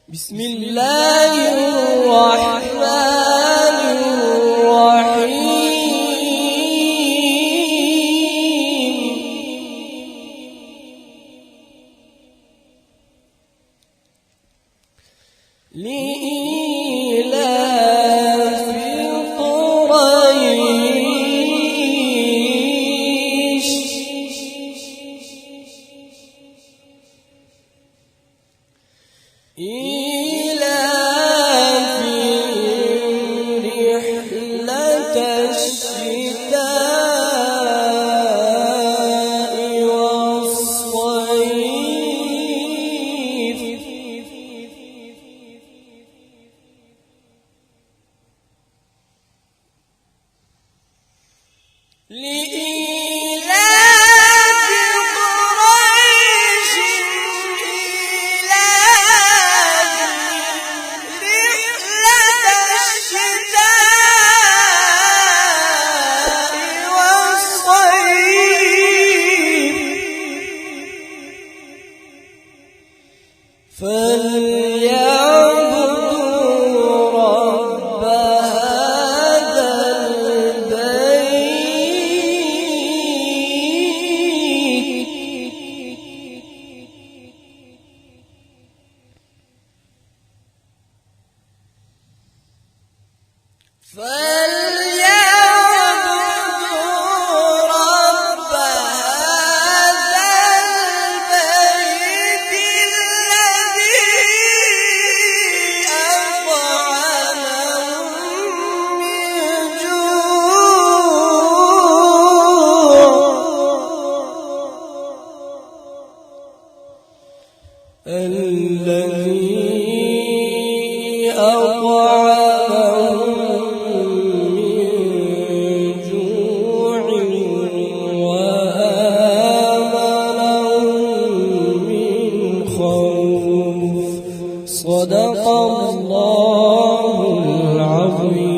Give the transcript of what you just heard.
بسم الله الرحمن الرحيم. لإيلاف قريش إيلافهم رحلة الشتاء والصيف لإيلاف قريش إيلافهم رحلة الشتاء والصيف فليعبدوا رب هذا البيت الذي أطعمهم من جوع وآمنهم من خوف. صدق الله العظيم.